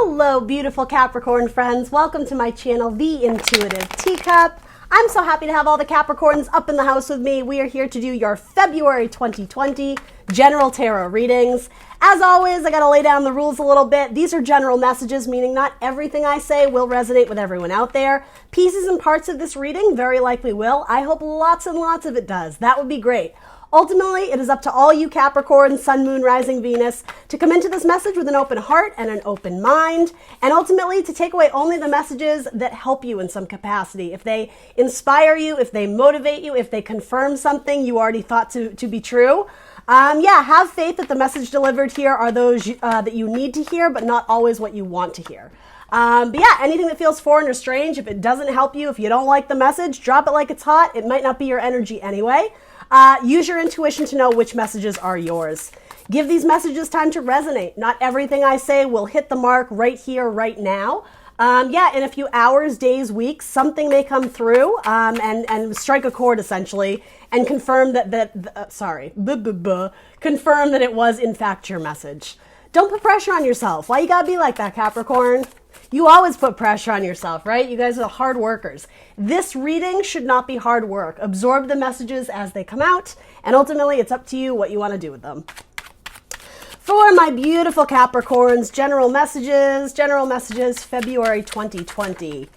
Hello, beautiful Capricorn friends. Welcome to my channel, The Intuitive Teacup. I'm so happy to have all the Capricorns up in the house with me. We are here to do your February 2020 general tarot readings. As always, I got to lay down the rules a little bit. These are general messages, meaning not everything I say will resonate with everyone out there. Pieces and parts of this reading very likely will. I hope lots and lots of it does. That would be great. Ultimately, it is up to all you Capricorn, Sun, Moon, Rising, Venus to come into this message with an open heart and an open mind, and ultimately to take away only the messages that help you in some capacity. If they inspire you, if they motivate you, if they confirm something you already thought to be true, have faith that the message delivered here are those that you need to hear, but not always what you want to hear. Anything that feels foreign or strange, if it doesn't help you, if you don't like the message, drop it like it's hot. It might not be your energy anyway. Use your intuition to know which messages are yours. Give these messages time to resonate. Not everything I say will hit the mark right here, right now. In a few hours, days, weeks, something may come through and strike a chord essentially and confirm confirm that it was in fact your message. Don't put pressure on yourself. Why you gotta be like that, Capricorn? You always put pressure on yourself, right? You guys are hard workers. This reading should not be hard work. Absorb the messages as they come out, and ultimately it's up to you what you want to do with them. For my beautiful Capricorns, general messages, February 2020.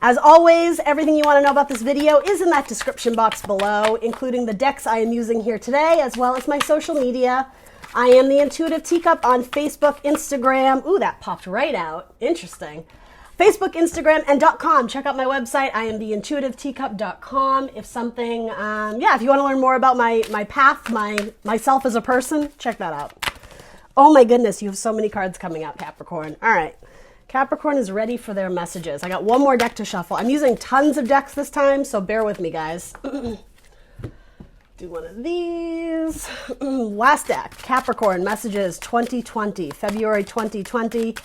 As always, everything you want to know about this video is in that description box below, including the decks I am using here today, as well as my social media. I am the Intuitive Teacup on Facebook, Instagram. Ooh, that popped right out. Interesting. Facebook, Instagram, and .com. Check out my website. I am theintuitiveteacup.com. If something, if you want to learn more about my path, myself as a person, check that out. Oh my goodness, you have so many cards coming out, Capricorn. All right. Capricorn is ready for their messages. I got one more deck to shuffle. I'm using tons of decks this time, so bear with me, guys. Do one of these. Last deck, Capricorn messages 2020, February 2020.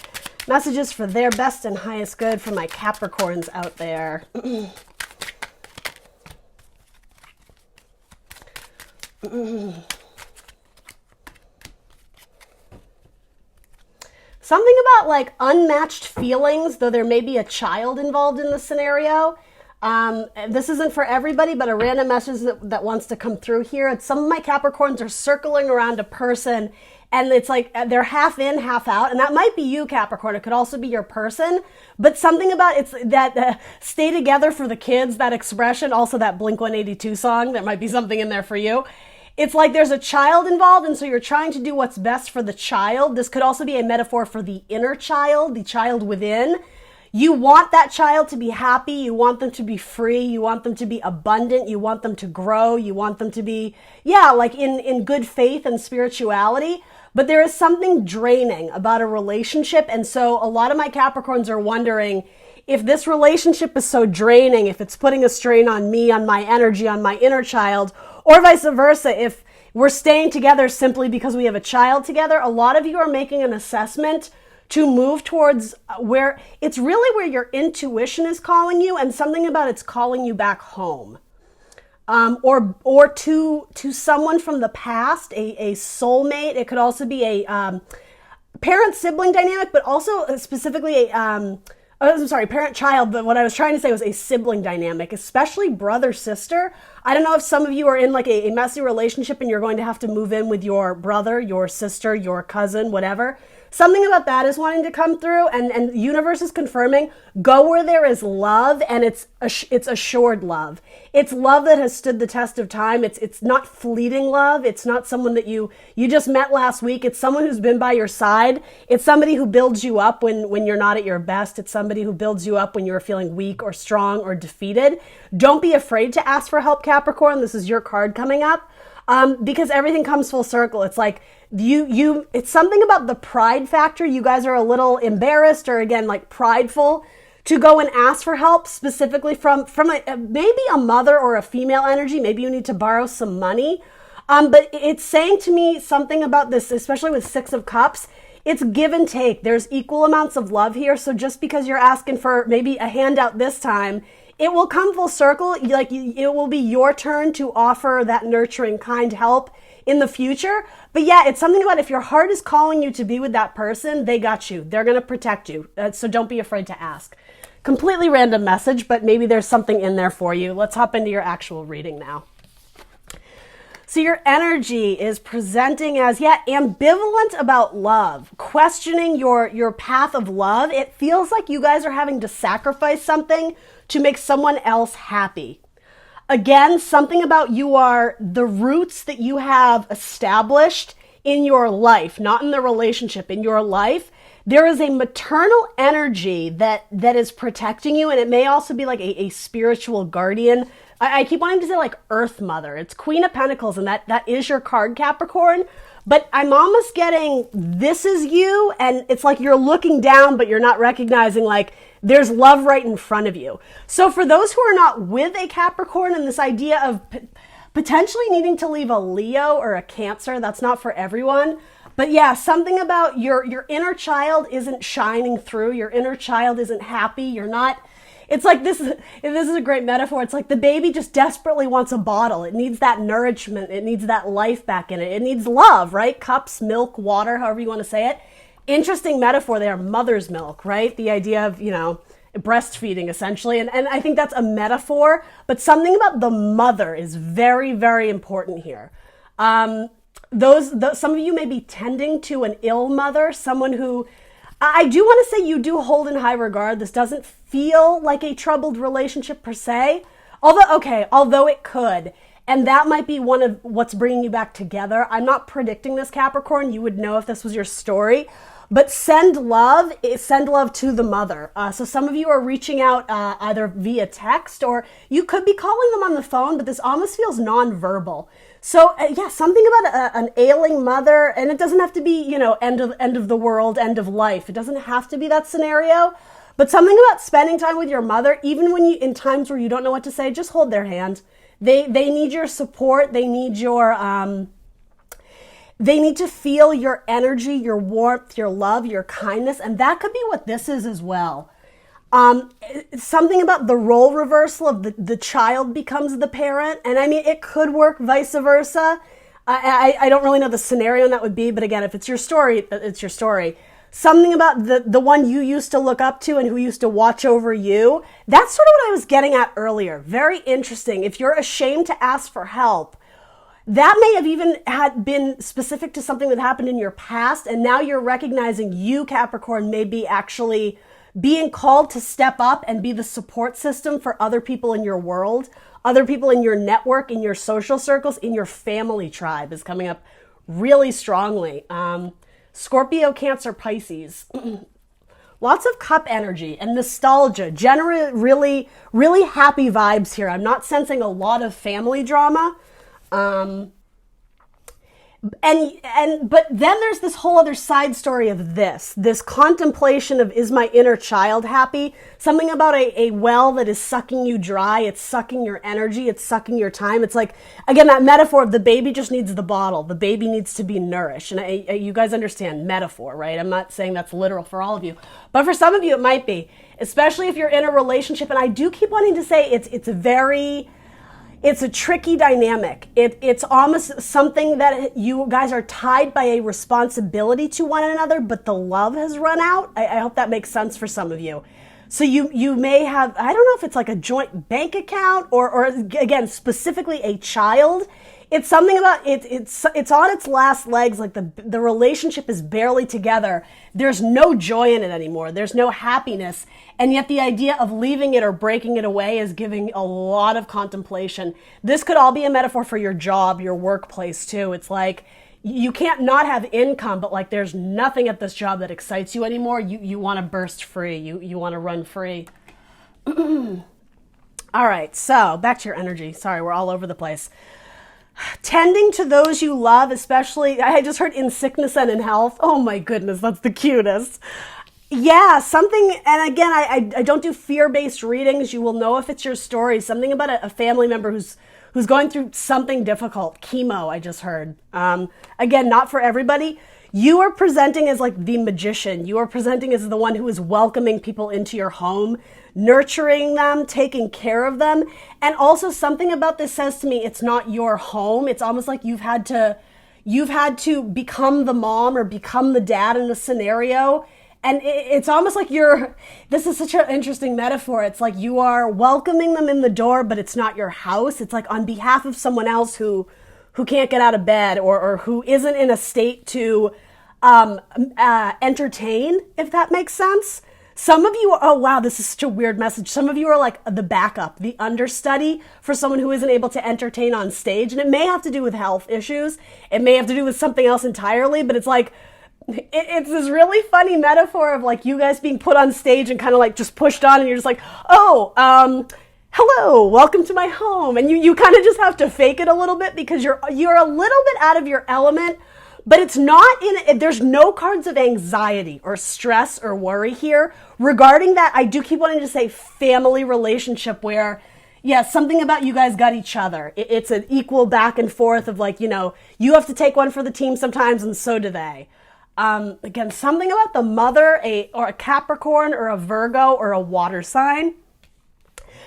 Messages for their best and highest good for my Capricorns out there. Something about like unmatched feelings, though there may be a child involved in the scenario. This isn't for everybody, but a random message that wants to come through here. Some of my Capricorns are circling around a person and it's like they're half in, half out. And that might be you, Capricorn. It could also be your person, but something about it's that stay together for the kids, that expression, also that Blink-182 song, that might be something in there for you. It's like there's a child involved, and so you're trying to do what's best for the child. This could also be a metaphor for the inner child, the child within. You want that child to be happy. You want them to be free. You want them to be abundant. You want them to grow. You want them to be, in good faith and spirituality. But there is something draining about a relationship. And so a lot of my Capricorns are wondering if this relationship is so draining, if it's putting a strain on me, on my energy, on my inner child, or vice versa, if we're staying together simply because we have a child together. A lot of you are making an assessment to move towards where it's really where your intuition is calling you, and something about it's calling you back home, or to someone from the past, a soulmate. It could also be a parent-sibling dynamic, but also specifically parent-child. But what I was trying to say was a sibling dynamic, especially brother-sister. I don't know if some of you are in like a messy relationship and you're going to have to move in with your brother, your sister, your cousin, whatever. Something about that is wanting to come through, and the universe is confirming, go where there is love, and it's assured love. It's love that has stood the test of time. It's not fleeting love. It's not someone that you just met last week. It's someone who's been by your side. It's somebody who builds you up when you're not at your best. It's somebody who builds you up when you're feeling weak or strong or defeated. Don't be afraid to ask for help, Capricorn. This is your card coming up. Because everything comes full circle. It's like it's something about the pride factor. You guys are a little embarrassed or again, like prideful to go and ask for help, specifically from maybe a mother or a female energy. Maybe you need to borrow some money. But it's saying to me something about this, especially with Six of Cups. It's give and take. There's equal amounts of love here. So just because you're asking for maybe a handout this time, it will come full circle. It will be your turn to offer that nurturing, kind help in the future. But yeah, it's something about if your heart is calling you to be with that person, they got you. They're going to protect you. So don't be afraid to ask. Completely random message, but maybe there's something in there for you. Let's hop into your actual reading now. So your energy is presenting as, ambivalent about love, questioning your path of love. It feels like you guys are having to sacrifice something to make someone else happy. Again, something about you are the roots that you have established in your life, not in the relationship, in your life. There is a maternal energy that is protecting you, and it may also be like a spiritual guardian. I keep wanting to say like Earth Mother. It's Queen of Pentacles, and that is your card, Capricorn. But I'm almost getting, this is you, and it's like you're looking down, but you're not recognizing like there's love right in front of you. So for those who are not with a Capricorn and this idea of potentially needing to leave a Leo or a Cancer, that's not for everyone. But yeah, something about your inner child isn't shining through. Your inner child isn't happy. You're not... It's like this is a great metaphor. It's like the baby just desperately wants a bottle. It needs that nourishment. It needs that life back in it. It needs love, right? Cups, milk, water, however you want to say it. Interesting metaphor there, mother's milk, right? The idea of, breastfeeding essentially. And I think that's a metaphor, but something about the mother is very, very important here. Some of you may be tending to an ill mother, someone who, I do want to say you do hold in high regard. This doesn't feel like a troubled relationship per se, although it could. And that might be one of what's bringing you back together. I'm not predicting this, Capricorn. You would know if this was your story. But send love to the mother. So some of you are reaching out either via text, or you could be calling them on the phone, but this almost feels nonverbal. So something about an ailing mother, and it doesn't have to be, end of the world, end of life. It doesn't have to be that scenario, but something about spending time with your mother, even when in times where you don't know what to say, just hold their hand. They need your support. They need they need to feel your energy, your warmth, your love, your kindness, and that could be what this is as well. Something about the role reversal of the child becomes the parent. And I mean, it could work vice versa. I don't really know the scenario that would be, but again, if it's your story, it's your story. Something about the one you used to look up to and who used to watch over you. That's sort of what I was getting at earlier. Very interesting. If you're ashamed to ask for help, that may have even been specific to something that happened in your past. And now you're recognizing you, Capricorn, may be actually being called to step up and be the support system for other people in your world, other people in your network, in your social circles, in your family tribe is coming up really strongly. Scorpio, Cancer, Pisces. Lots of cup energy and nostalgia, generally really, really happy vibes here. I'm not sensing a lot of family drama. But then there's this whole other side story of this contemplation of, is my inner child happy? Something about a well that is sucking you dry. It's sucking your energy. It's sucking your time. It's like, again, that metaphor of the baby just needs the bottle. The baby needs to be nourished. And you guys understand metaphor, right? I'm not saying that's literal for all of you, but for some of you, it might be, especially if you're in a relationship. And I do keep wanting to say it's a tricky dynamic. It's almost something that you guys are tied by a responsibility to one another, but the love has run out. I hope that makes sense for some of you. So you may have, I don't know if it's like a joint bank account or again, specifically a child. It's something about it's on its last legs. Like the relationship is barely together. There's no joy in it anymore. There's no happiness. And yet the idea of leaving it or breaking it away is giving a lot of contemplation. This could all be a metaphor for your job, your workplace too. It's like you can't not have income, but like there's nothing at this job that excites you anymore. You want to burst free. You want to run free. All right, so back to your energy. Sorry, we're all over the place. Tending to those you love, especially, I just heard in sickness and in health. Oh my goodness, that's the cutest. Yeah, something, and again, I don't do fear-based readings. You will know if it's your story. Something about a family member who's going through something difficult. Chemo, I just heard. Again, not for everybody. You are presenting as like the magician. You are presenting as the one who is welcoming people into your home, nurturing them, taking care of them. And also something about this says to me, it's not your home. It's almost like you've had to you've had to become the mom or become the dad in the scenario. And it's almost like this is such an interesting metaphor. It's like you are welcoming them in the door, but it's not your house. It's like on behalf of someone else who can't get out of bed or who isn't in a state to entertain, if that makes sense. Some of you, oh wow, this is such a weird message. Some of you are like the backup, the understudy for someone who isn't able to entertain on stage. And it may have to do with health issues. It may have to do with something else entirely, but it's like, it's this really funny metaphor of like you guys being put on stage and kind of like just pushed on and you're just like, oh, hello, welcome to my home. And you kind of just have to fake it a little bit because you're a little bit out of your element, but it's not there's no cards of anxiety or stress or worry here regarding that. I do keep wanting to say family relationship where, yeah, something about you guys got each other. It's an equal back and forth of like, you have to take one for the team sometimes and so do they. Again, something about the mother, or a Capricorn or a Virgo or a water sign,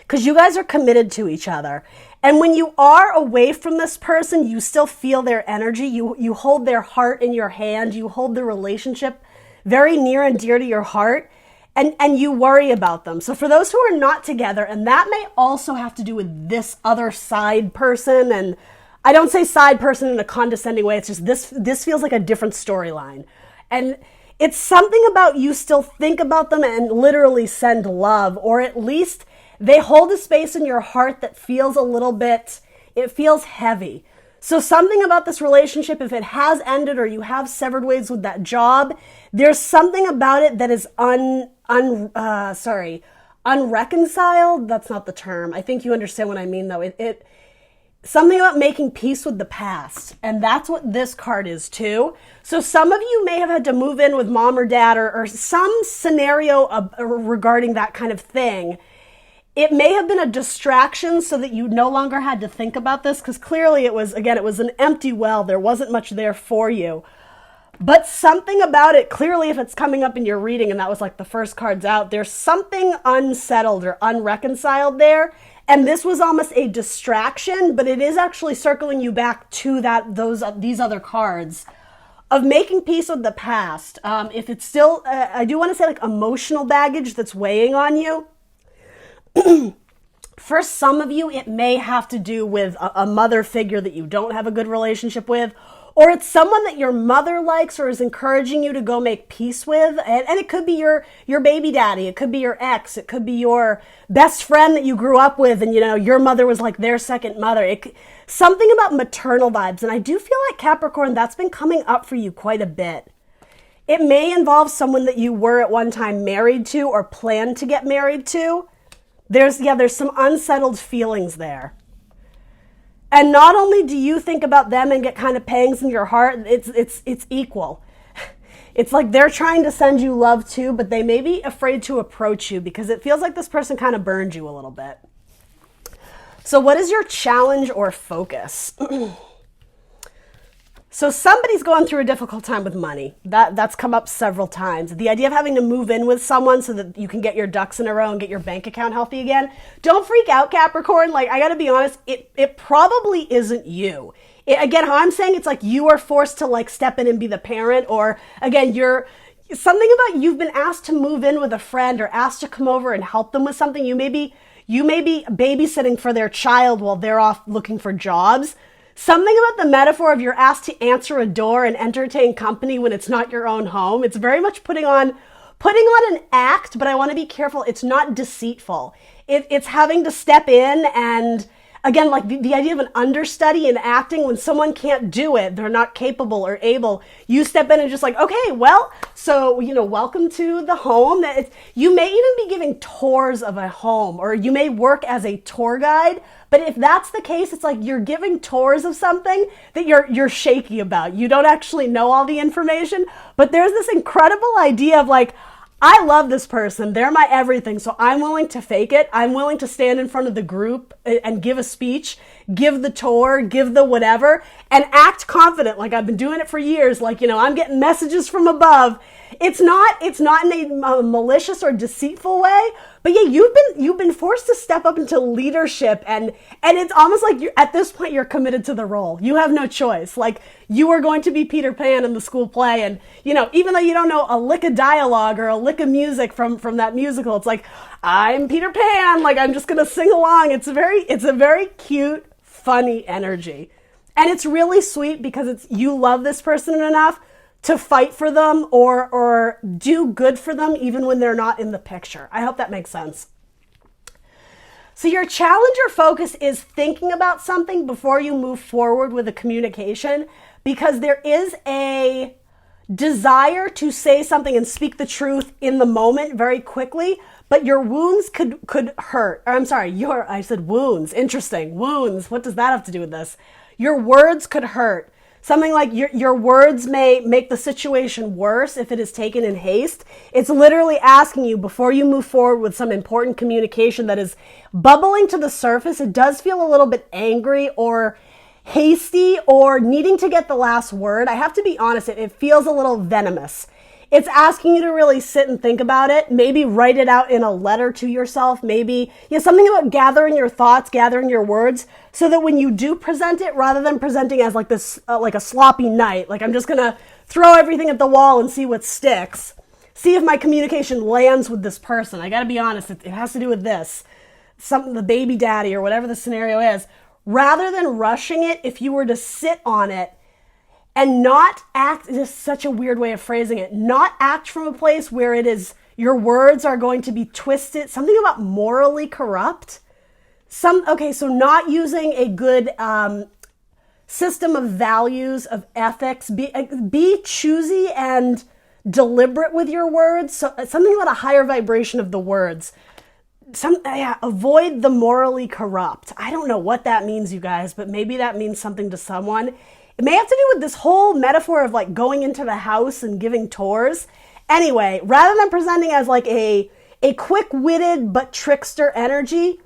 because you guys are committed to each other. And when you are away from this person, you still feel their energy. You hold their heart in your hand. You hold the relationship very near and dear to your heart, and you worry about them. So for those who are not together, and that may also have to do with this other side person, and I don't say side person in a condescending way. It's just this feels like a different storyline. And it's something about you still think about them and literally send love, or at least they hold a space in your heart that feels a little bit, it feels heavy. So something about this relationship, if it has ended or you have severed ways with that job, there's something about it that is unreconciled. That's not the term. I think you understand what I mean though. Something about making peace with the past. And that's what this card is too. So some of you may have had to move in with mom or dad or some scenario regarding that kind of thing. It may have been a distraction so that you no longer had to think about this because clearly it was an empty well. There wasn't much there for you. But something about it, clearly if it's coming up in your reading and that was like the first cards out, there's something unsettled or unreconciled there. And this was almost a distraction, but it is actually circling you back to these other cards of making peace with the past. If it's still, I do want to say like emotional baggage that's weighing on you. For some of you, it may have to do with a mother figure that you don't have a good relationship with, or it's someone that your mother likes or is encouraging you to go make peace with. And it could be your baby daddy. It could be your ex. It could be your best friend that you grew up with. And, your mother was like their second mother. Something about maternal vibes. And I do feel like Capricorn, that's been coming up for you quite a bit. It may involve someone that you were at one time married to or planned to get married to. There's some unsettled feelings there. And not only do you think about them and get kind of pangs in your heart, it's equal. It's like they're trying to send you love too, but they may be afraid to approach you because it feels like this person kind of burned you a little bit. So what is your challenge or focus? So somebody's going through a difficult time with money. That's come up several times. The idea of having to move in with someone so that you can get your ducks in a row and get your bank account healthy again. Don't freak out, Capricorn. Like, I gotta be honest, it probably isn't you. Again, how I'm saying it's like you are forced to like step in and be the parent, or again, something about you've been asked to move in with a friend or asked to come over and help them with something. You may be babysitting for their child while they're off looking for jobs. Something about the metaphor of you're asked to answer a door and entertain company when it's not your own home. It's very much putting on an act, but I want to be careful. It's not deceitful. It's having to step in and, again, like the idea of an understudy in acting, when someone can't do it, they're not capable or able, you step in and just like, okay, well, so, welcome to the home. You may even be giving tours of a home, or you may work as a tour guide. But if that's the case, it's like you're giving tours of something that you're shaky about. You don't actually know all the information, but there's this incredible idea of like, I love this person. They're my everything. So I'm willing to fake it. I'm willing to stand in front of the group and give a speech give the tour, give the whatever, and act confident. Like I've been doing it for years. Like, I'm getting messages from above. It's not in a malicious or deceitful way, but yeah, you've been forced to step up into leadership, and it's almost like at this point you're committed to the role. You have no choice. Like you are going to be Peter Pan in the school play, and even though you don't know a lick of dialogue or a lick of music from that musical, it's like, I'm Peter Pan. Like I'm just gonna sing along. It's a very cute, funny energy, and it's really sweet because you love this person enough to fight for them or do good for them even when they're not in the picture. I hope that makes sense. So your challenge or focus is thinking about something before you move forward with a communication, because there is a desire to say something and speak the truth in the moment very quickly, but your wounds could hurt. Or I'm sorry, I said wounds. Interesting. Wounds. What does that have to do with this? Your words could hurt. Something like your words may make the situation worse if it is taken in haste. It's literally asking you, before you move forward with some important communication that is bubbling to the surface, it does feel a little bit angry or hasty or needing to get the last word. I have to be honest, it feels a little venomous. It's asking you to really sit and think about it, maybe write it out in a letter to yourself, maybe something about gathering your thoughts, gathering your words, so that when you do present it, rather than presenting as like this, like a sloppy night, like I'm just gonna throw everything at the wall and see what sticks, see if my communication lands with this person. I gotta be honest, it has to do with this, the baby daddy or whatever the scenario is. Rather than rushing it, if you were to sit on it, and not act, this is such a weird way of phrasing it, not act from a place where it is, your words are going to be twisted, something about morally corrupt. So not using a good system of values, of ethics, be choosy and deliberate with your words. So something about a higher vibration of the words. Avoid the morally corrupt. I don't know what that means, you guys, but maybe that means something to someone. It may have to do with this whole metaphor of like going into the house and giving tours. Anyway, rather than presenting as like a quick-witted but trickster energy,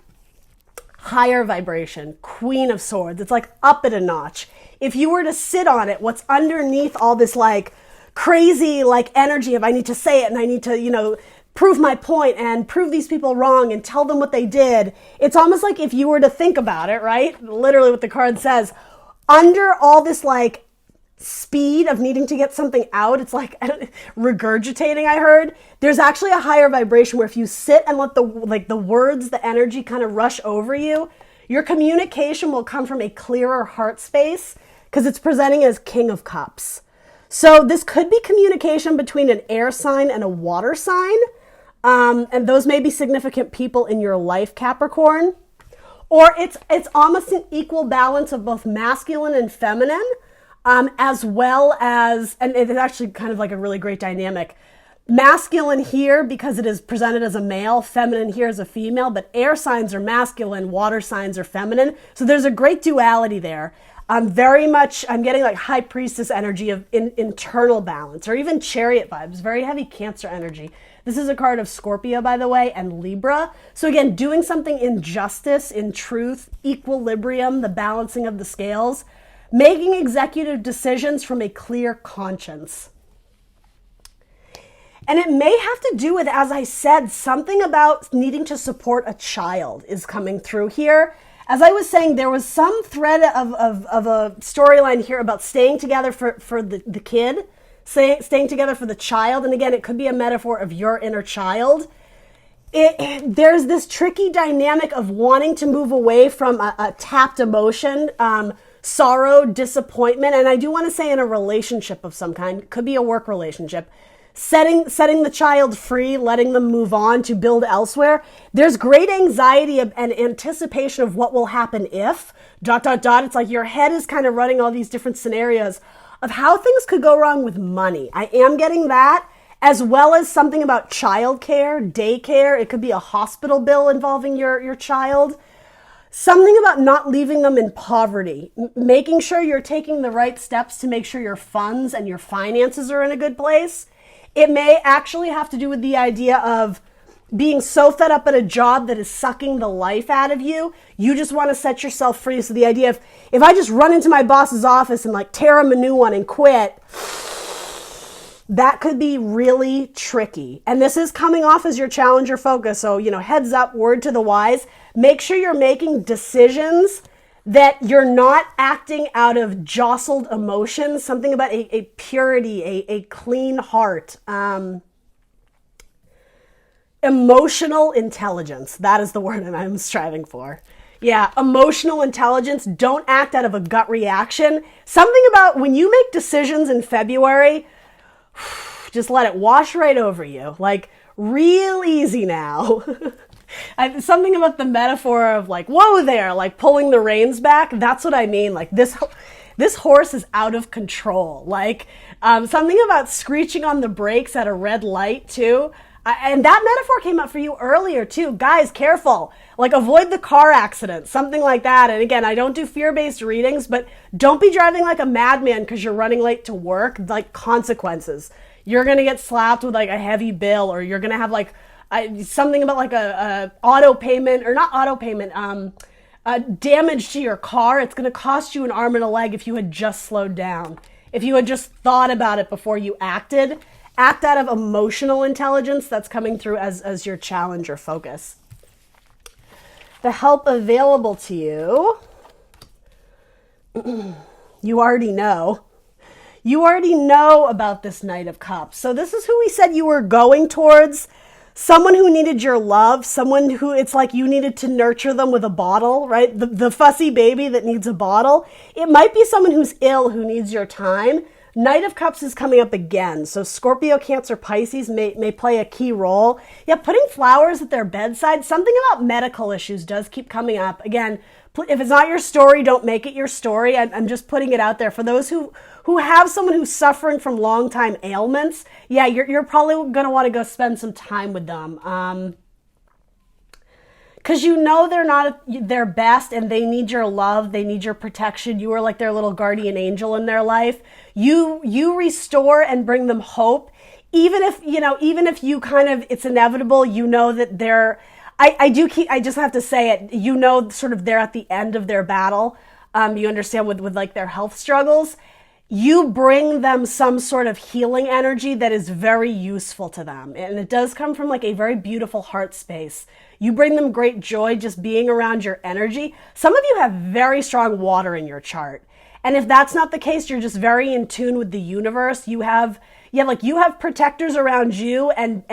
higher vibration, Queen of Swords. It's like up it a notch. If you were to sit on it, what's underneath all this like crazy like energy of I need to say it and I need to, prove my point and prove these people wrong and tell them what they did. It's almost like if you were to think about it, right? Literally what the card says, under all this like speed of needing to get something out, it's like regurgitating, I heard. There's actually a higher vibration where if you sit and let the words, the energy kind of rush over you, your communication will come from a clearer heart space because it's presenting as King of Cups. So this could be communication between an air sign and a water sign. And those may be significant people in your life, Capricorn. Or it's almost an equal balance of both masculine and feminine, as well as, and it is actually kind of like a really great dynamic. Masculine here because it is presented as a male, feminine here as a female, but air signs are masculine, water signs are feminine. So there's a great duality there. I'm getting like high priestess energy of internal balance, or even chariot vibes, very heavy Cancer energy. This is a card of Scorpio, by the way, and Libra. So again, doing something in justice, in truth, equilibrium, the balancing of the scales, making executive decisions from a clear conscience. And it may have to do with, as I said, something about needing to support a child is coming through here. As I was saying, there was some thread of a storyline here about staying together for the kid, staying together for the child. And again, it could be a metaphor of your inner child. There's this tricky dynamic of wanting to move away from a tapped emotion, sorrow, disappointment. And I do want to say in a relationship of some kind, it could be a work relationship. Setting the child free, letting them move on to build elsewhere. There's great anxiety and anticipation of what will happen if, ... It's like your head is kind of running all these different scenarios of how things could go wrong with money. I am getting that, as well as something about childcare, daycare. It could be a hospital bill involving your child. Something about not leaving them in poverty, making sure you're taking the right steps to make sure your funds and your finances are in a good place. It may actually have to do with the idea of being so fed up at a job that is sucking the life out of you, you just want to set yourself free. So the idea of, if I just run into my boss's office and like tear him a new one and quit, that could be really tricky. And this is coming off as your challenger focus. So, heads up, word to the wise, make sure you're making decisions that you're not acting out of jostled emotions, something about a purity, a clean heart. Emotional intelligence. That is the word that I'm striving for. Yeah, emotional intelligence. Don't act out of a gut reaction. Something about when you make decisions in February, just let it wash right over you. Like, real easy now. Something about the metaphor of like, whoa there, like pulling the reins back. That's what I mean. Like this horse is out of control. Like something about screeching on the brakes at a red light too. And that metaphor came up for you earlier too. Guys, careful. Like avoid the car accident, something like that. And again, I don't do fear-based readings, but don't be driving like a madman because you're running late to work. Like consequences. You're going to get slapped with like a heavy bill, or you're going to have like something about like a auto payment, or not auto payment, damage to your car. It's going to cost you an arm and a leg if you had just slowed down. If you had just thought about it before you acted. Act out of emotional intelligence. That's coming through as your challenger focus. The help available to you. You already know. You already know about this Knight of Cups. So this is who we said you were going towards. Someone who needed your love. Someone who it's like you needed to nurture them with a bottle, right? The fussy baby that needs a bottle. It might be someone who's ill who needs your time. Knight of Cups is coming up again. So Scorpio, Cancer, Pisces may play a key role. Yeah, putting flowers at their bedside. Something about medical issues does keep coming up. Again, if it's not your story, don't make it your story. I'm just putting it out there. For those who have someone who's suffering from long-time ailments, yeah, you're probably going to want to go spend some time with them. Because they're not their best and they need your love, they need your protection. You are like their little guardian angel in their life. You restore and bring them hope. Even if you kind of, it's inevitable, that they're, I just have to say it, sort of they're at the end of their battle. You understand with like their health struggles. You bring them some sort of healing energy that is very useful to them. And it does come from like a very beautiful heart space. You bring them great joy just being around your energy. Some of you have very strong water in your chart. And if that's not the case, you're just very in tune with the universe. You have protectors around you, and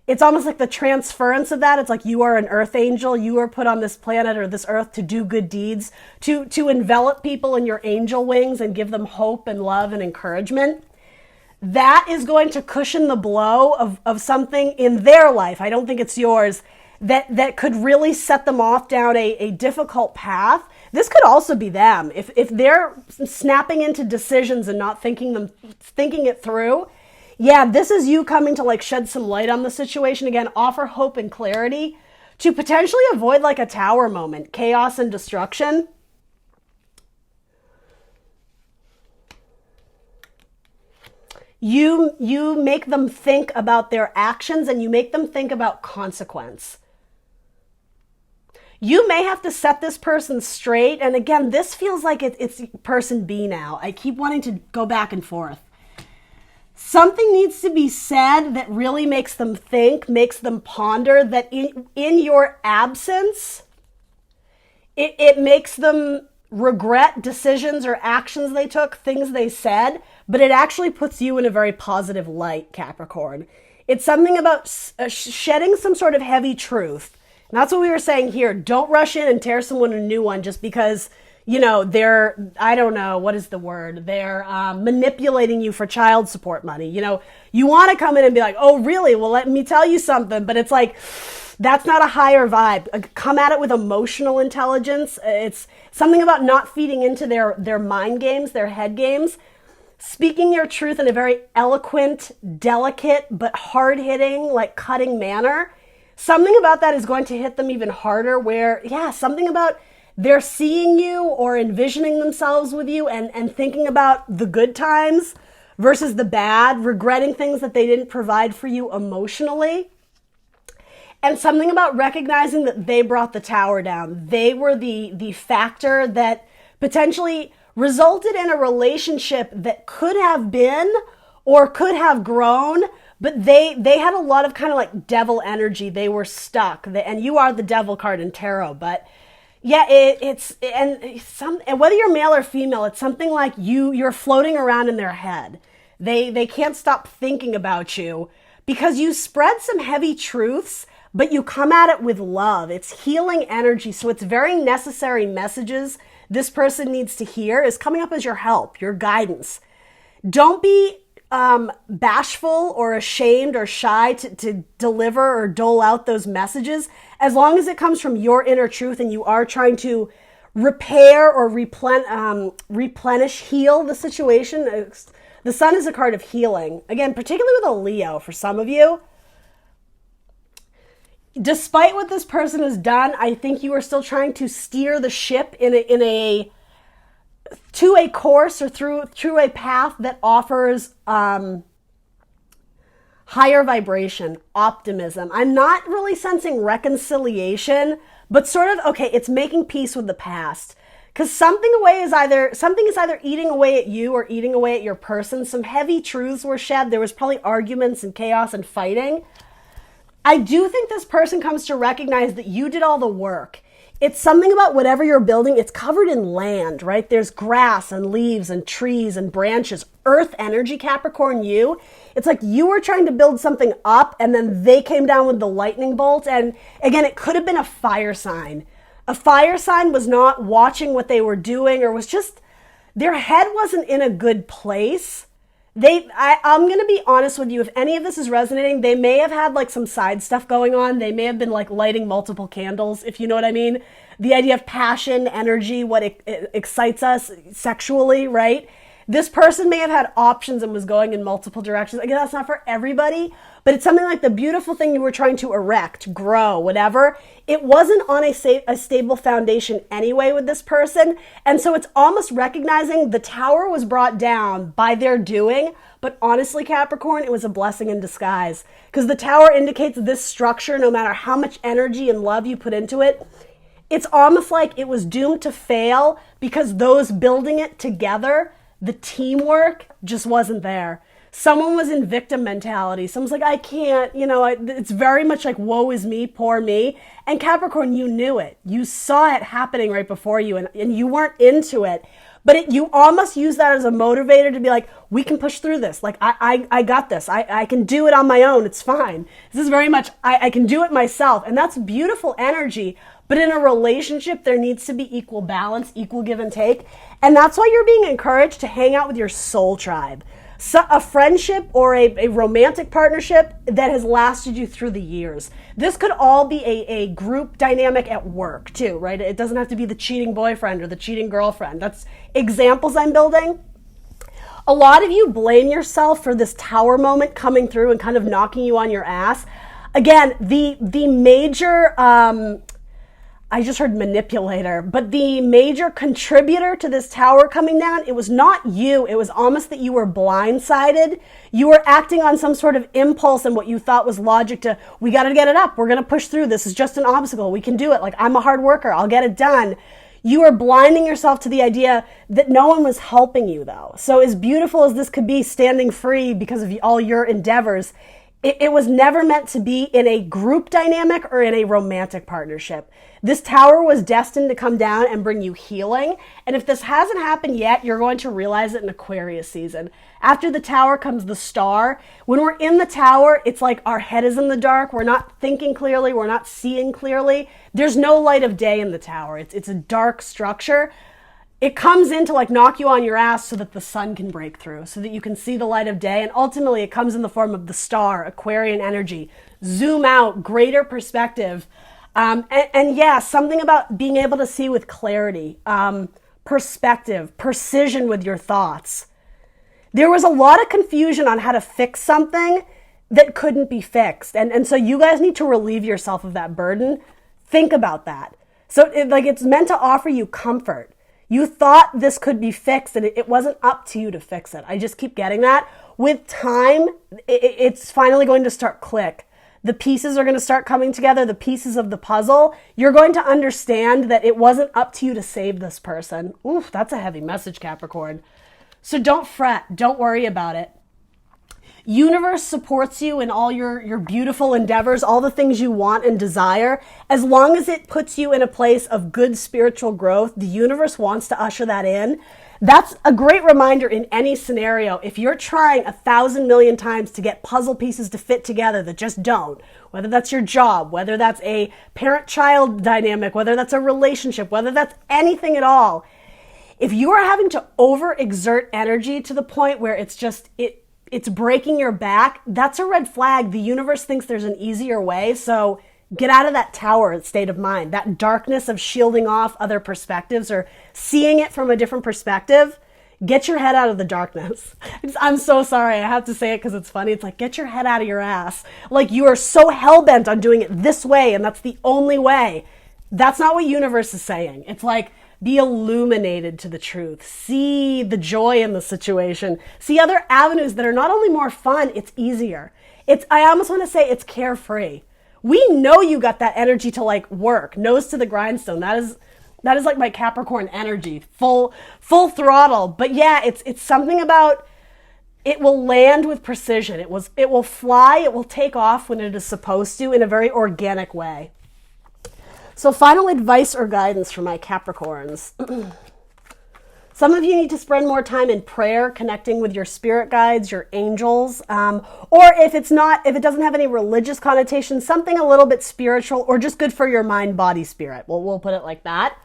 it's almost like the transference of that. It's like you are an earth angel. You are put on this planet or this earth to do good deeds, to envelop people in your angel wings and give them hope and love and encouragement. That is going to cushion the blow of something in their life. I don't think it's yours. That could really set them off down a difficult path. This could also be them. If they're snapping into decisions and not thinking it through, yeah, this is you coming to like shed some light on the situation again, offer hope and clarity to potentially avoid like a tower moment, chaos and destruction. You make them think about their actions and you make them think about consequence. You may have to set this person straight. And again, this feels like it's person B now. I keep wanting to go back and forth. Something needs to be said that really makes them think, makes them ponder, that in your absence, it makes them regret decisions or actions they took, things they said, but it actually puts you in a very positive light, Capricorn. It's something about shedding some sort of heavy truth. And that's what we were saying here. Don't rush in and tear someone a new one just because, they're, I don't know, what is the word? They're manipulating you for child support money. You want to come in and be like, oh, really? Well, let me tell you something. But it's like, that's not a higher vibe. Come at it with emotional intelligence. It's something about not feeding into their mind games, their head games. Speaking your truth in a very eloquent, delicate, but hard-hitting, like cutting manner. Something about that is going to hit them even harder where, yeah, something about they're seeing you or envisioning themselves with you and thinking about the good times versus the bad, regretting things that they didn't provide for you emotionally. And something about recognizing that they brought the tower down. They were the factor that potentially resulted in a relationship that could have been or could have grown, but they had a lot of kind of like devil energy. They were stuck. And you are the devil card in tarot, but yeah, and whether you're male or female, it's something like you're floating around in their head. They can't stop thinking about you because you spread some heavy truths, but you come at it with love. It's healing energy. So it's very necessary messages this person needs to hear is coming up as your help, your guidance. Don't be bashful or ashamed or shy to deliver or dole out those messages, as long as it comes from your inner truth and you are trying to repair or replenish, heal the situation. The Sun is a card of healing. Again, particularly with a Leo for some of you. Despite what this person has done, I think you are still trying to steer the ship to a course or through a path that offers higher vibration, optimism. I'm not really sensing reconciliation, but sort of, okay, it's making peace with the past. Because something is either eating away at you or eating away at your person. Some heavy truths were shed. There was probably arguments and chaos and fighting. I do think this person comes to recognize that you did all the work. It's something about whatever you're building, it's covered in land, right? There's grass and leaves and trees and branches, earth energy, Capricorn you. It's like you were trying to build something up and then they came down with the lightning bolt. And again, it could have been a fire sign. A fire sign was not watching what they were doing or was just, their head wasn't in a good place. I'm going to be honest with you. If any of this is resonating, they may have had like some side stuff going on. They may have been like lighting multiple candles, if you know what I mean. The idea of passion, energy, what excites us sexually, right? This person may have had options and was going in multiple directions. Again, that's not for everybody, but it's something like the beautiful thing you were trying to erect, grow, whatever. It wasn't on a stable foundation anyway with this person. And so it's almost recognizing the tower was brought down by their doing. But honestly, Capricorn, it was a blessing in disguise because the tower indicates this structure, no matter how much energy and love you put into it, it's almost like it was doomed to fail because those building it together, the teamwork just wasn't there. Someone was in victim mentality. Someone's like, I can't, it's very much like, woe is me, poor me. And Capricorn, you knew it. You saw it happening right before you and you weren't into it. But you almost use that as a motivator to be like, we can push through this. Like, I got this. I can do it on my own. It's fine. This is very much, I can do it myself. And that's beautiful energy. But in a relationship, there needs to be equal balance, equal give and take. And that's why you're being encouraged to hang out with your soul tribe. So a friendship or a romantic partnership that has lasted you through the years. This could all be a group dynamic at work too, right? It doesn't have to be the cheating boyfriend or the cheating girlfriend. That's examples I'm building. A lot of you blame yourself for this tower moment coming through and kind of knocking you on your ass. Again, the major... I just heard manipulator, but the major contributor to this tower coming down, it was not you. It was almost that you were blindsided. You were acting on some sort of impulse and what you thought was logic to, we got to get it up. We're going to push through. This is just an obstacle. We can do it. Like, I'm a hard worker. I'll get it done. You are blinding yourself to the idea that no one was helping you though. So as beautiful as this could be, standing free because of all your endeavors, it was never meant to be in a group dynamic or in a romantic partnership. This tower was destined to come down and bring you healing. And if this hasn't happened yet, you're going to realize it in Aquarius season. After the tower comes the star. When we're in the tower, it's like our head is in the dark. We're not thinking clearly. We're not seeing clearly. There's no light of day in the tower. It's a dark structure. It comes in to like knock you on your ass so that the sun can break through, so that you can see the light of day. And ultimately it comes in the form of the star, Aquarian energy. Zoom out, greater perspective. And yeah, something about being able to see with clarity, perspective, precision with your thoughts. There was a lot of confusion on how to fix something that couldn't be fixed. And so you guys need to relieve yourself of that burden. Think about that. So it's meant to offer you comfort. You thought this could be fixed and it wasn't up to you to fix it. I just keep getting that. With time, it's finally going to start click. the pieces are going to start coming together, the pieces of the puzzle. You're going to understand that it wasn't up to you to save this person. Oof, that's a heavy message, Capricorn. So don't fret. Don't worry about it. Universe supports you in all your beautiful endeavors, all the things you want and desire. As long as it puts you in a place of good spiritual growth, the universe wants to usher that in. That's a great reminder in any scenario. If you're trying 1,000 million times to get puzzle pieces to fit together that just don't, whether that's your job, whether that's a parent-child dynamic, whether that's a relationship, whether that's anything at all, if you are having to overexert energy to the point where it's breaking your back, that's a red flag. The universe thinks there's an easier way. So get out of that tower state of mind, that darkness of shielding off other perspectives or seeing it from a different perspective. Get your head out of the darkness. I'm so sorry. I have to say it because it's funny. It's like, get your head out of your ass. Like you are so hell-bent on doing it this way and that's the only way. That's not what universe is saying. It's like, be illuminated to the truth. See the joy in the situation. See other avenues that are not only more fun, it's easier. I almost want to say it's carefree. We know you got that energy to like work, nose to the grindstone. That is like my Capricorn energy, full throttle. But yeah, it's something about it will land with precision. It will fly, it will take off when it is supposed to in a very organic way. So final advice or guidance for my Capricorns. Some of you need to spend more time in prayer, connecting with your spirit guides, your angels, or if it doesn't have any religious connotation, something a little bit spiritual or just good for your mind, body, spirit. We'll put it like that.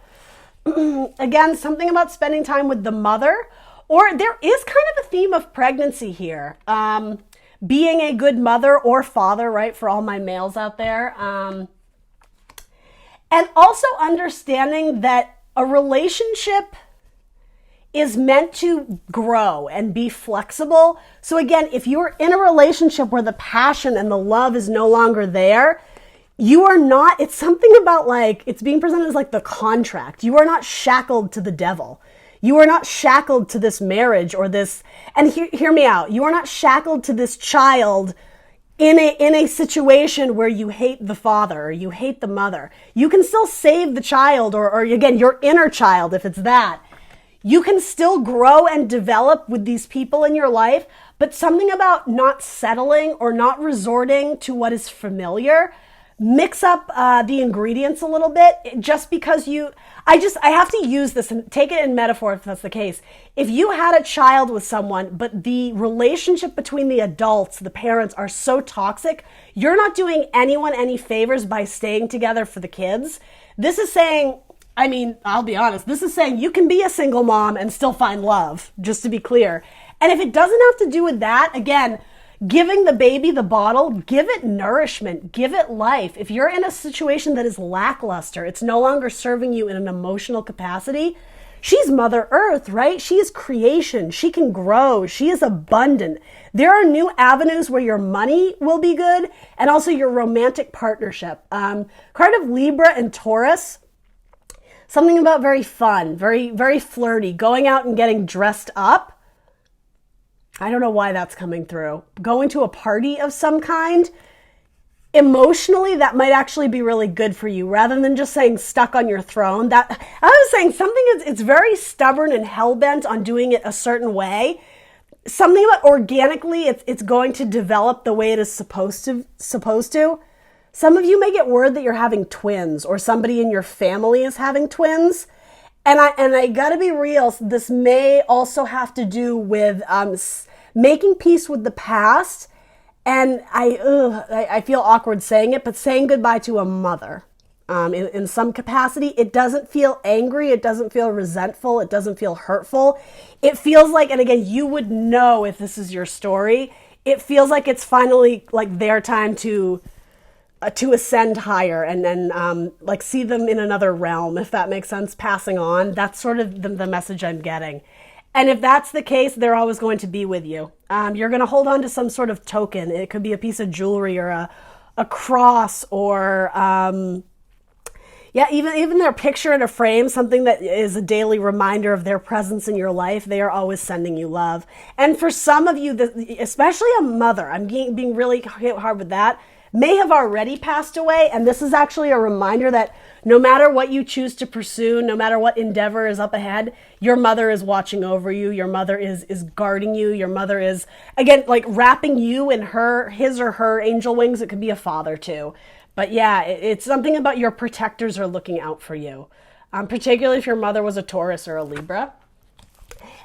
Again, something about spending time with the mother, or there is kind of a theme of pregnancy here. Being a good mother or father, right, for all my males out there. And also understanding that a relationship is meant to grow and be flexible. So again, if you're in a relationship where the passion and the love is no longer there, you are not, it's something about like, it's being presented as like the contract. You are not shackled to the devil. You are not shackled to this marriage or this, and hear me out. You are not shackled to this child in a situation where you hate the father or you hate the mother. You can still save the child or again, your inner child, if it's that. You can still grow and develop with these people in your life, but something about not settling or not resorting to what is familiar. Mix up the ingredients a little bit just because I have to use this and take it in metaphor if that's the case. If you had a child with someone, but the relationship between the adults, the parents are so toxic, you're not doing anyone any favors by staying together for the kids. This is saying, I mean, I'll be honest, this is saying you can be a single mom and still find love, just to be clear. And if it doesn't have to do with that, again, giving the baby the bottle, give it nourishment, give it life. If you're in a situation that is lackluster, it's no longer serving you in an emotional capacity, she's Mother Earth, right? She is creation. She can grow. She is abundant. There are new avenues where your money will be good and also your romantic partnership. Card of Libra and Taurus, something about very fun, very, very flirty, going out and getting dressed up. I don't know why that's coming through. Going to a party of some kind, emotionally, that might actually be really good for you rather than just saying stuck on your throne. That I was saying something it's very stubborn and hell-bent on doing it a certain way. Something about organically, it's going to develop the way it is supposed to. Some of you may get word that you're having twins or somebody in your family is having twins. And I gotta be real, this may also have to do with making peace with the past. And I feel awkward saying it, but saying goodbye to a mother in some capacity. It doesn't feel angry. It doesn't feel resentful. It doesn't feel hurtful. It feels like, and again, you would know if this is your story, it feels like it's finally like their time to ascend higher and then like see them in another realm, if that makes sense, passing on. That's sort of the message I'm getting. And if that's the case, they're always going to be with you. You're going to hold on to some sort of token. It could be a piece of jewelry or a cross or even their picture in a frame, something that is a daily reminder of their presence in your life. They are always sending you love. And for some of you, especially a mother, I'm being really hit hard with that. may have already passed away. And this is actually a reminder that no matter what you choose to pursue, no matter what endeavor is up ahead, your mother is watching over you. Your mother is guarding you. Your mother is, again, like wrapping you in his or her angel wings. It could be a father too. But yeah, it's something about your protectors are looking out for you. Particularly if your mother was a Taurus or a Libra.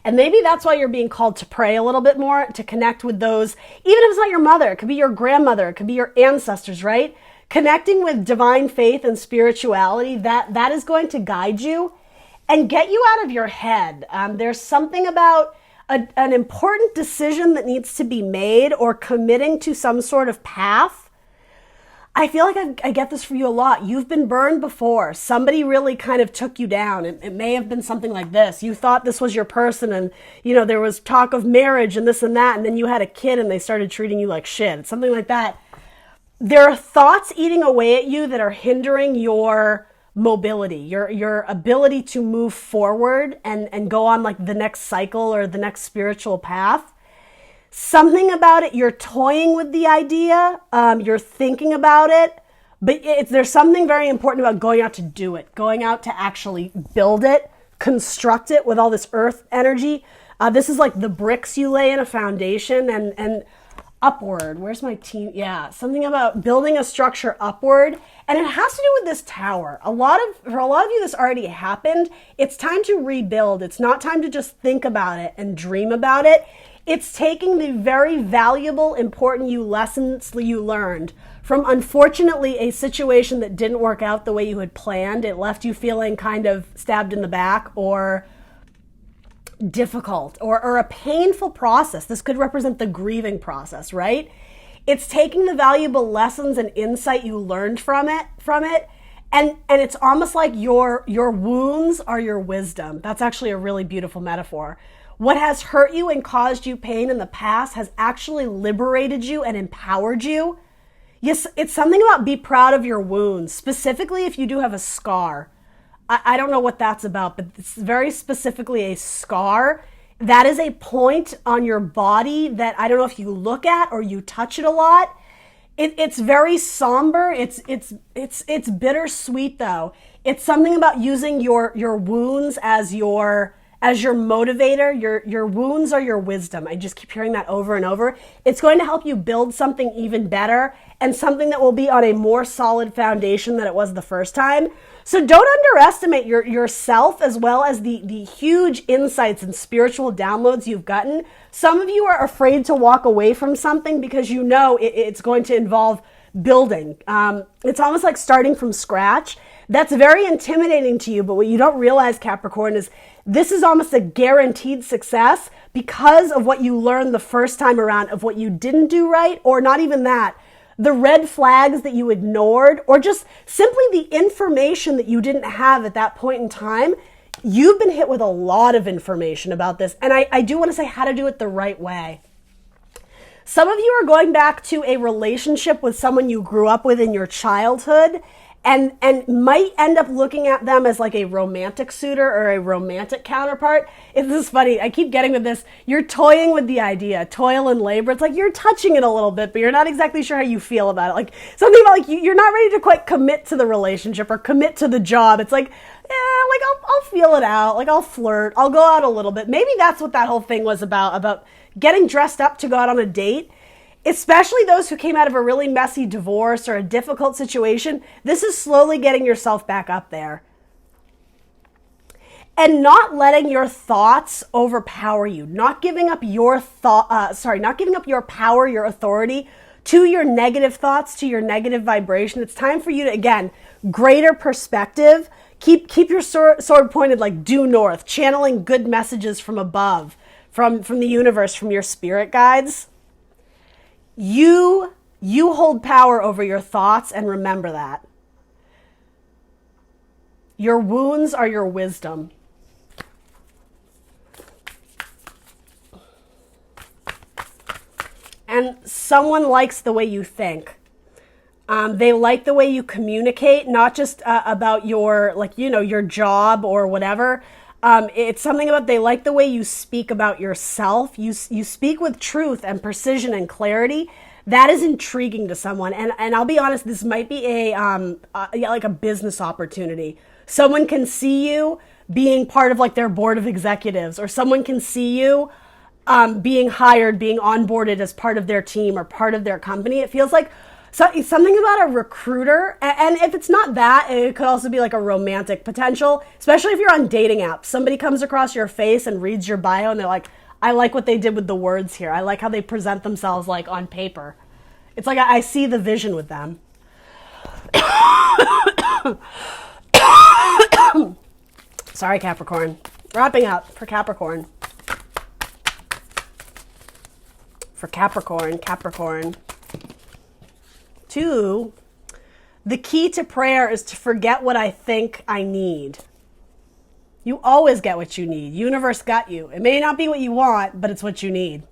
And maybe that's why you're being called to pray a little bit more, to connect with those, even if it's not your mother, it could be your grandmother, it could be your ancestors, right? Connecting with divine faith and spirituality, that is going to guide you and get you out of your head. There's something about an important decision that needs to be made or committing to some sort of path. I feel like I get this for you a lot. You've been burned before. Somebody really kind of took you down. It may have been something like this. You thought this was your person and, there was talk of marriage and this and that, and then you had a kid and they started treating you like shit. It's something like that. There are thoughts eating away at you that are hindering your mobility, your ability to move forward and go on like the next cycle or the next spiritual path. Something about it, you're toying with the idea, you're thinking about it, but there's something very important about going out to do it, going out to actually build it, construct it with all this earth energy. This is like the bricks you lay in a foundation and upward. Where's my team? Yeah, something about building a structure upward. And it has to do with this tower. For a lot of you, this already happened. It's time to rebuild. It's not time to just think about it and dream about it. It's taking the very valuable, important lessons you learned from, unfortunately, a situation that didn't work out the way you had planned. It left you feeling kind of stabbed in the back or difficult or a painful process. This could represent the grieving process, right? It's taking the valuable lessons and insight you learned from it, and it's almost like your wounds are your wisdom. That's actually a really beautiful metaphor. What has hurt you and caused you pain in the past has actually liberated you and empowered you. Yes, it's something about be proud of your wounds, specifically if you do have a scar. I don't know what that's about, but it's very specifically a scar. That is a point on your body that I don't know if you look at or you touch it a lot. It's very somber. It's bittersweet though. It's something about using your wounds as your motivator. Your wounds are your wisdom. I just keep hearing that over and over. It's going to help you build something even better and something that will be on a more solid foundation than it was the first time. So don't underestimate yourself as well as the huge insights and spiritual downloads you've gotten. Some of you are afraid to walk away from something because you know it's going to involve building. It's almost like starting from scratch. That's very intimidating to you, but what you don't realize, Capricorn, is this is almost a guaranteed success because of what you learned the first time around, of what you didn't do right, or not even that. The red flags that you ignored, or just simply the information that you didn't have at that point in time. You've been hit with a lot of information about this, and I do want to say how to do it the right way. Some of you are going back to a relationship with someone you grew up with in your childhood, and might end up looking at them as like a romantic suitor or a romantic counterpart. This is funny. I keep getting with this. You're toying with the idea, toil and labor. It's like you're touching it a little bit, but you're not exactly sure how you feel about it. Like something about like you're not ready to quite commit to the relationship or commit to the job. It's like, like I'll feel it out. Like I'll flirt. I'll go out a little bit. Maybe that's what that whole thing was about getting dressed up to go out on a date. Especially those who came out of a really messy divorce or a difficult situation. This is slowly getting yourself back up there. And not letting your thoughts overpower you. Not giving up your not giving up your power, your authority to your negative thoughts, to your negative vibration. It's time for you to, again, greater perspective. Keep your sword pointed like due north, channeling good messages from above, from the universe, from your spirit guides. You hold power over your thoughts, and remember that. Your wounds are your wisdom. And someone likes the way you think. They like the way you communicate, not just about your, your job or whatever. It's something about they like the way you speak about yourself. You speak with truth and precision and clarity. That is intriguing to someone. And I'll be honest, this might be like a business opportunity. Someone can see you being part of like their board of executives, or someone can see you being hired, being onboarded as part of their team or part of their company. It feels like something about a recruiter. And if it's not that, it could also be like a romantic potential, especially if you're on dating apps. Somebody comes across your face and reads your bio and they're like, I like what they did with the words here. I like how they present themselves like on paper. It's like I see the vision with them. Sorry, Capricorn. Wrapping up for Capricorn. For Capricorn. 2, the key to prayer is to forget what I think I need. You always get what you need. Universe got you. It may not be what you want, but it's what you need.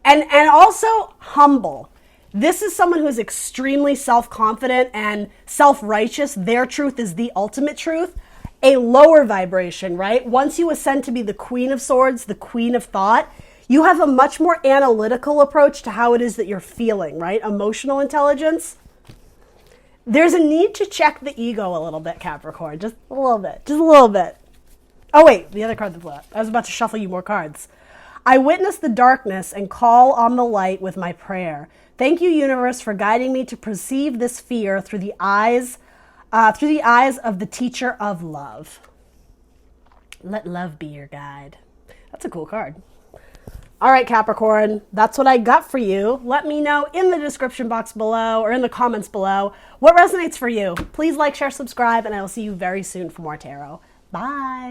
And also humble. This is someone who is extremely self-confident and self-righteous. Their truth is the ultimate truth. A lower vibration, right? Once you ascend to be the Queen of Swords, the Queen of Thought, you have a much more analytical approach to how it is that you're feeling, right? Emotional intelligence. There's a need to check the ego a little bit, Capricorn. Just a little bit. Just a little bit. Oh, wait. The other card that blew up. I was about to shuffle you more cards. I witness the darkness and call on the light with my prayer. Thank you, universe, for guiding me to perceive this fear through the eyes of the teacher of love. Let love be your guide. That's a cool card. All right, Capricorn, that's what I got for you. Let me know in the description box below or in the comments below what resonates for you. Please like, share, subscribe, and I will see you very soon for more tarot. Bye.